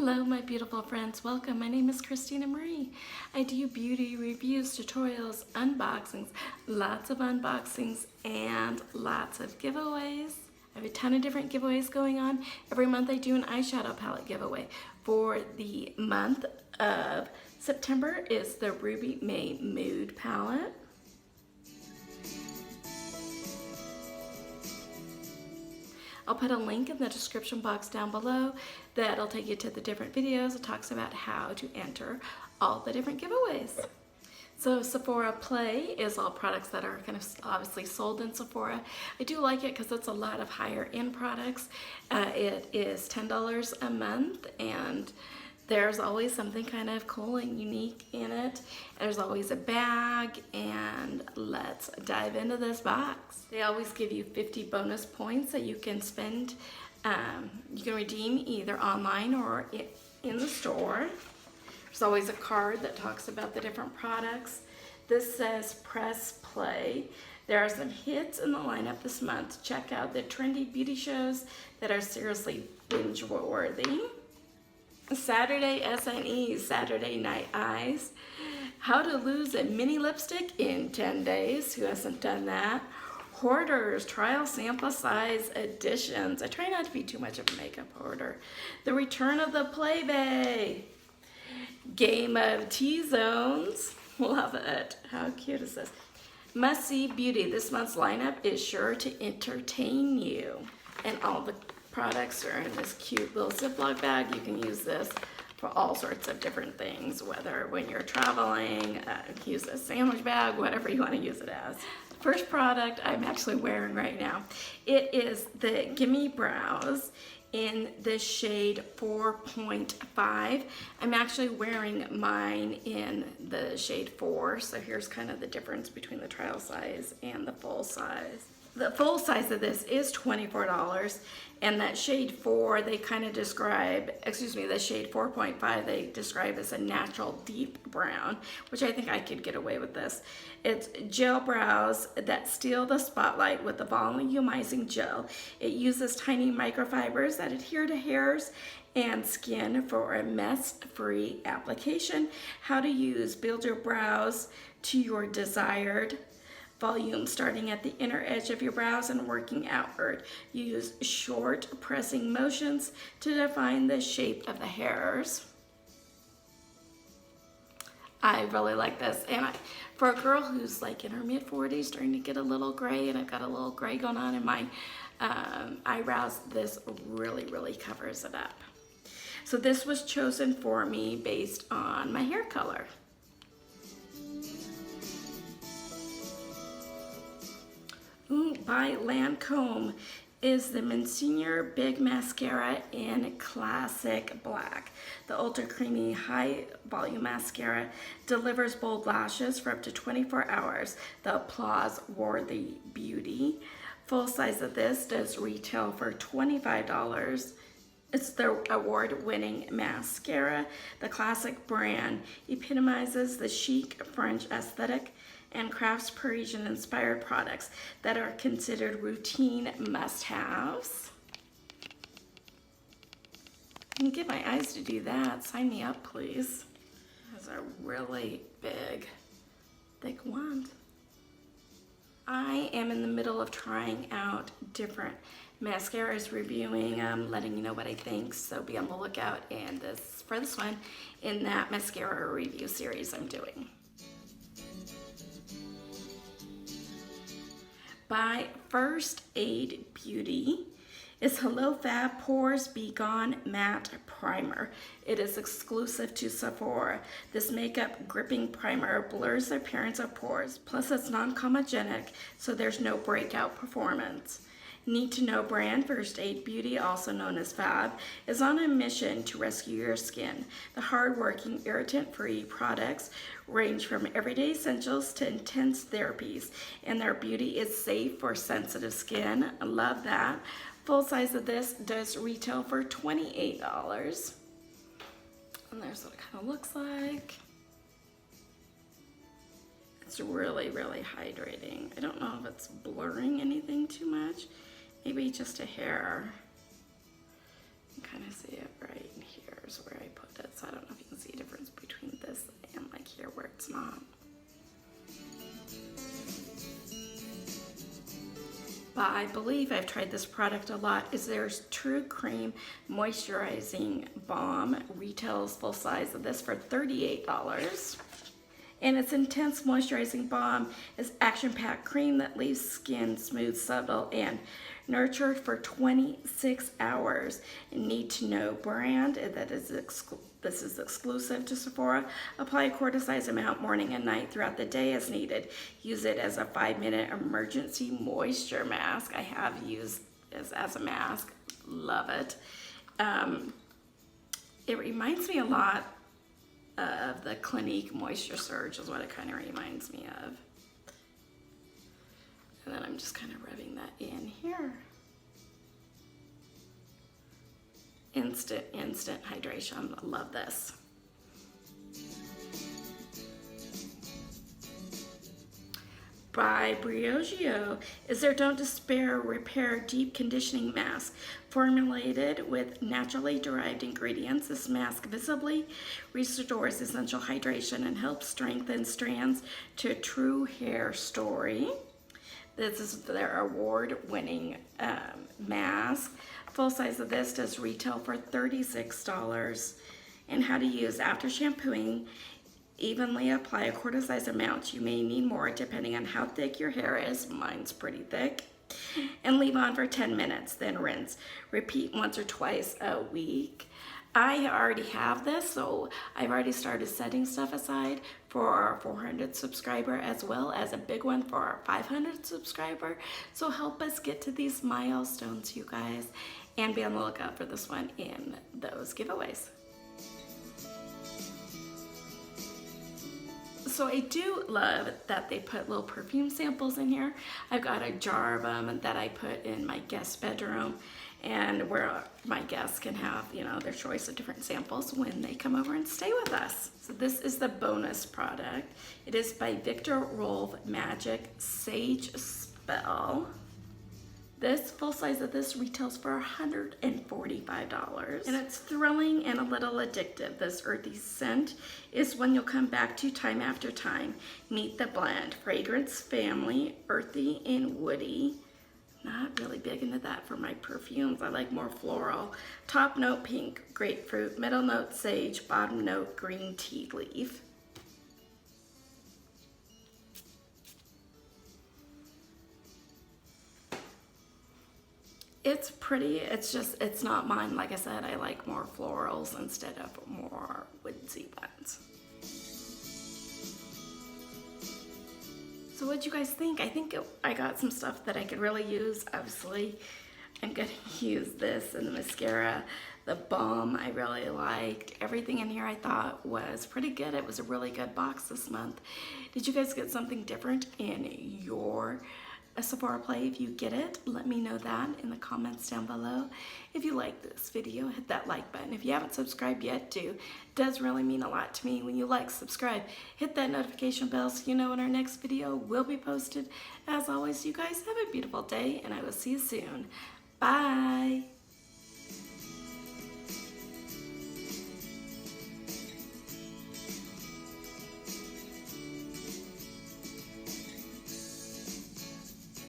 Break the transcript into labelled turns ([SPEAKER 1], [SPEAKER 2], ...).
[SPEAKER 1] Hello my beautiful friends, welcome. My name is Christina Marie. I do beauty reviews, tutorials, unboxings, lots of unboxings, and lots of giveaways. I have a ton of different giveaways going on. Every month I do an eyeshadow palette giveaway. For the month of September is the Ruby May Mood palette. I'll put a link in the description box down below that'll take you to the different videos. It talks about how to enter all the different giveaways. So Sephora Play is all products that are kind of obviously sold in Sephora. I do like it because it's a lot of higher end products. It is $10 a month and there's always something kind of cool and unique in it. There's always a bag, and let's dive into this box. They always give you 50 bonus points that you can spend. You can redeem either online or in the store. There's always a card that talks about the different products. This says press play. There are some hits in the lineup this month. Check out the trendy beauty shows that are seriously binge-worthy. Saturday SNE, Saturday Night Eyes. How to lose a mini lipstick in 10 days. Who hasn't done that? Hoarders, trial sample size editions. I try not to be too much of a makeup hoarder. The return of the Play Bay. Game of T-zones. Love it. How cute is this? Must See Beauty. This month's lineup is sure to entertain you. And all the products are in this cute little Ziploc bag. You can use this for all sorts of different things, whether when you're traveling, use a sandwich bag, whatever you want to use it as. First product I'm actually wearing right now. It is the Gimme Brows in the shade 4.5. I'm actually wearing mine in the shade 4, so here's kind of the difference between the trial size and the full size. The full size of this is $24, and that shade 4 they kind of describe, the shade 4.5 they describe as a natural deep brown, which I think I could get away with this. It's gel brows that steal the spotlight with the volumizing gel. It uses tiny microfibers that adhere to hairs and skin for a mess-free application. How to use: build your brows to your desired volume, starting at the inner edge of your brows and working outward. Use short pressing motions to define the shape of the hairs. I really like this, and for a girl who's like in her mid-40s, starting to get a little gray, and I've got a little gray going on in my eyebrows, this really covers it up. So this was chosen for me based on my hair color. By Lancome is the Monsieur Big Mascara in Classic Black. The Ultra Creamy High Volume Mascara delivers bold lashes for up to 24 hours. The applause-worthy beauty. Full size of this does retail for $25. It's the award-winning mascara. The Classic brand epitomizes the chic French aesthetic and crafts Parisian-inspired products that are considered routine must-haves. I can get my eyes to do that. Sign me up, please. That's a really big, thick wand. I am in the middle of trying out different mascaras, reviewing them, letting you know what I think, so be on the lookout for this one in that mascara review series I'm doing. By First Aid Beauty is Hello Fab Pores Be Gone Matte Primer. It is exclusive to Sephora. This makeup gripping primer blurs the appearance of pores, plus it's non-comedogenic, so there's no breakout performance. Need to know brand First Aid Beauty, also known as Fab, is on a mission to rescue your skin. The hard-working, irritant-free products range from everyday essentials to intense therapies, and their beauty is safe for sensitive skin. I love that. Full size of this does retail for $28. And there's what it kind of looks like. It's really hydrating. I don't know if it's blurring anything too much. Maybe just a hair. You can kind of see it right in here. Here's where I put it, so I don't know if you can see a difference between this and like here where it's not. But I believe I've tried this product a lot. Is there's True Cream Moisturizing Balm. Retails full size of this for $38. And its intense moisturizing balm is action-packed cream that leaves skin smooth, subtle, and nurtured for 26 hours. Need to know brand. This is exclusive to Sephora. Apply a quart-size amount morning and night throughout the day as needed. Use it as a 5-minute emergency moisture mask. I have used this as a mask. Love it. It reminds me a lot of the Clinique Moisture Surge is what it kind of reminds me of. And then I'm just kind of rubbing that in here. Instant hydration. I love this. By Briogeo is their Don't Despair Repair Deep Conditioning Mask. Formulated with naturally derived ingredients, this mask visibly restores essential hydration and helps strengthen strands to a true hair story. This is their award-winning mask. Full size of this does retail for $36. And how to use: after shampooing, evenly apply a quart-size amount. You may need more depending on how thick your hair is. Mine's pretty thick. And leave on for 10 minutes, then rinse. Repeat once or twice a week. I already have this, so I've already started setting stuff aside for our 400 subscriber as well as a big one for our 500 subscriber. So help us get to these milestones, you guys, and be on the lookout for this one in those giveaways. So I do love that they put little perfume samples in here. I've got a jar of them that I put in my guest bedroom, and where my guests can have, you know, their choice of different samples when they come over and stay with us. So this is the bonus product. It is by Viktor&Rolf Magic Sage Spell. This full size of this retails for $145. And it's thrilling and a little addictive. This earthy scent is one you'll come back to time after time. Meet the blend. Fragrance family, earthy and woody. Not really big into that for my perfumes. I like more floral. Top note pink, grapefruit. Middle note sage. Bottom note green tea leaf. It's pretty, it's not mine. Like I said, I like more florals instead of more woodsy ones. So what'd you guys think? I think I got some stuff that I could really use. Obviously, I'm gonna use this and the mascara. The balm I really liked. Everything in here I thought was pretty good. It was a really good box this month. Did you guys get something different in your Sephora play? If you get it, let me know that in the comments down below. If you like this video, hit that like button. If you haven't subscribed yet, do. It does really mean a lot to me when you like, subscribe. Hit that notification bell so you know when our next video will be posted. As always, you guys have a beautiful day, and I will see you soon. Bye.